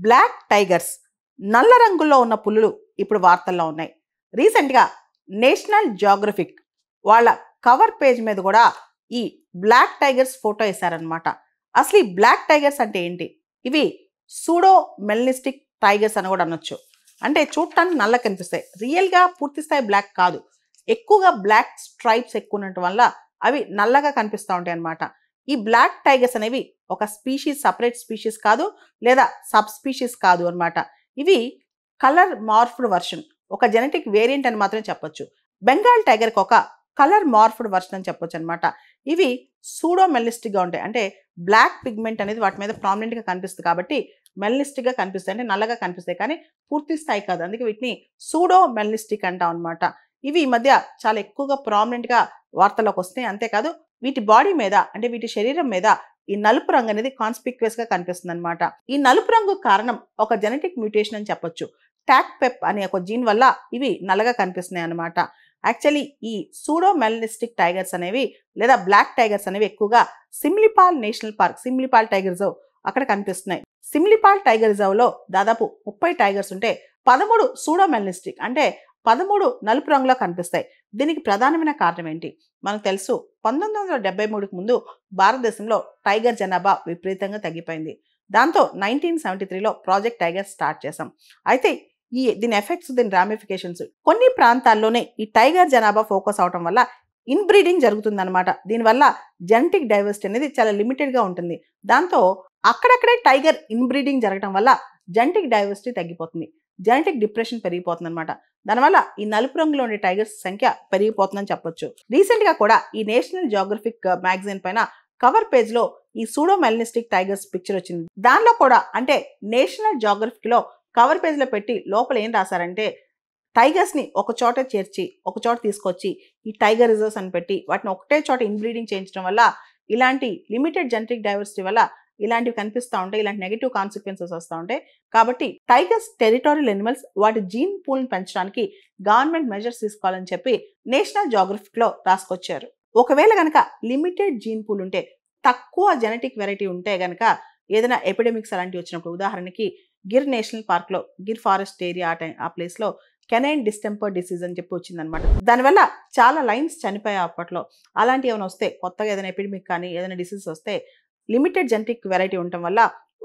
Black tigers నల్ల రంగులో ఉన్న పులులు ఇప్పుడు వార్తల్లో ఉన్నాయి. రీసెంట్గా నేషనల్ జియోగ్రఫిక్ వాళ్ళ కవర్ పేజ్ మీద కూడా ఈ బ్లాక్ టైగర్స్ ఫోటో వేశారనమాట. అసలు ఈ బ్లాక్ టైగర్స్ అంటే ఏంటి? ఇవి సూడో మెలనిస్టిక్ టైగర్స్ అని కూడా అనొచ్చు. అంటే చూడటానికి నల్ల కనిపిస్తాయి, రియల్గా పూర్తి స్థాయి బ్లాక్ కాదు. ఎక్కువగా బ్లాక్ స్ట్రైప్స్ ఎక్కువ ఉండటం వల్ల అవి నల్లగా కనిపిస్తూ ఉంటాయి అన్నమాట. ఈ బ్లాక్ టైగర్స్ అనేవి ఒక స్పీషీస్, సపరేట్ స్పీషీస్ కాదు, లేదా సబ్ స్పీషీస్ కాదు అన్నమాట. ఇవి కలర్ మార్ఫ్డ్ వర్షన్, ఒక జెనెటిక్ వేరియంట్ అని మాత్రం చెప్పొచ్చు. బెంగాల్ టైగర్కి ఒక కలర్ మార్ఫ్డ్ వర్షన్ అని చెప్పొచ్చు అనమాట. ఇవి సూడో మెలిస్టిక్గా ఉంటాయి. అంటే బ్లాక్ పిగ్మెంట్ అనేది వాటి మీద ప్రామినెంట్గా కనిపిస్తుంది కాబట్టి మెలిస్టిక్గా కనిపిస్తాయి, అంటే నల్లగా కనిపిస్తాయి, కానీ పూర్తి స్థాయి కాదు. అందుకే వీటిని సూడో మెలిస్టిక్ అంటాం అనమాట. ఇవి ఈ మధ్య చాలా ఎక్కువగా ప్రామినెంట్గా వార్తల్లోకి వస్తాయి. అంతేకాదు వీటి బాడీ మీద, అంటే వీటి శరీరం మీద ఈ నలుపు రంగు అనేది కాన్స్పిక్యుయస్ గా కనిపిస్తుంది అనమాట. ఈ నలుపు రంగు కారణం ఒక జెనెటిక్ మ్యూటేషన్ అని చెప్పొచ్చు. టాక్ పెప్ అనే ఒక జీన్ వల్ల ఇవి నల్లగా కనిపిస్తున్నాయి అనమాట. యాక్చువల్లీ ఈ సూడో మెలనిస్టిక్ టైగర్స్ అనేవి, లేదా బ్లాక్ టైగర్స్ అనేవి ఎక్కువగా Simlipal national park, Simlipal tiger reserve అక్కడ కనిపిస్తున్నాయి. సిమ్లిపాల్ టైగర్ రిజర్వ్ లో దాదాపు 30 టైగర్స్ ఉంటే 13 సూడో మెలనిస్టిక్, అంటే 13 నలుపు రంగులో కనిపిస్తాయి. దీనికి ప్రధానమైన కారణం ఏంటి? మనకు తెలుసు, 1973కు ముందు భారతదేశంలో టైగర్ జనాభా విపరీతంగా తగ్గిపోయింది. దాంతో 1973లో ప్రాజెక్ట్ టైగర్ స్టార్ట్ చేశాం. అయితే దీని ఎఫెక్ట్స్, దీని రామిఫికేషన్స్, కొన్ని ప్రాంతాల్లోనే ఈ టైగర్ జనాభా ఫోకస్ అవటం వల్ల ఇన్బ్రీడింగ్ జరుగుతుందన్నమాట. దీనివల్ల జెనెటిక్ డైవర్సిటీ అనేది చాలా లిమిటెడ్గా ఉంటుంది. దాంతో అక్కడక్కడే టైగర్ ఇన్బ్రీడింగ్ జరగడం వల్ల జెనెటిక్ డైవర్సిటీ తగ్గిపోతుంది, జెనెటిక్ డిప్రెషన్ పెరిగిపోతుంది అనమాట. దానివల్ల ఈ నలుపు రంగులో ఉండే టైగర్స్ సంఖ్య పెరిగిపోతుందని చెప్పొచ్చు. రీసెంట్ గా కూడా ఈ నేషనల్ జియోగ్రఫిక్ మ్యాగజైన్ పైన కవర్ పేజ్ లో ఈ సూడో మెలనిస్టిక్ టైగర్స్ పిక్చర్ వచ్చింది. దానిలో కూడా, అంటే నేషనల్ జియోగ్రఫిక్ లో కవర్ పేజ్ లో పెట్టి లోపల ఏం రాశారంటే, టైగర్స్ ని ఒక చోట చేర్చి, ఒక చోట తీసుకొచ్చి ఈ టైగర్ రిజర్వ్స్ అని పెట్టి వాటిని ఒకటే చోట ఇన్బ్రీడింగ్ చేయించడం వల్ల ఇలాంటి లిమిటెడ్ జెనెటిక్ డైవర్సిటీ వల్ల ఇలాంటివి కనిపిస్తూ ఉంటాయి, ఇలాంటి నెగిటివ్ కాన్సిక్వెన్సెస్ వస్తూ ఉంటాయి. కాబట్టి టైగర్స్ టెరిటోరియల్ ఎనిమల్స్, వాటి జీన్ పూల్ని పెంచడానికి గవర్నమెంట్ మెజర్స్ తీసుకోవాలని చెప్పి నేషనల్ జియోగ్రఫిక్ లో రాసుకొచ్చారు. ఒకవేళ గనక లిమిటెడ్ జీన్ పూల్ ఉంటే, తక్కువ జెనెటిక్ వెరైటీ ఉంటే గనక, ఏదైనా ఎపిడెమిక్స్ అలాంటివి వచ్చినప్పుడు, ఉదాహరణకి గిర్ నేషనల్ పార్క్ లో, గిర్ ఫారెస్ట్ ఏరియా ఆ ప్లేస్ లో కెనైన్ డిస్టెంపర్ డిసీజ్ అని చెప్పి వచ్చిందనమాట. దానివల్ల చాలా లైన్స్ చనిపోయాయి అప్పట్లో. అలాంటివి ఏమైనా వస్తే, కొత్తగా ఏదైనా ఎపిడమిక్ కానీ ఏదైనా డిసీజ్ వస్తే, లిమిటెడ్ జెనెటిక్ వెరైటీ ఉండటం వల్ల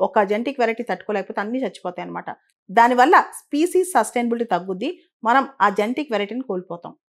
ఒక జెనెటిక్ వెరైటీ తట్టుకోలేకపోతే అన్ని చచ్చిపోతాయి అనమాట. దానివల్ల స్పీసీస్ సస్టైనబిలిటీ తగ్గుద్ది, మనం ఆ జెనెటిక్ వెరైటీని కోల్పోతాం.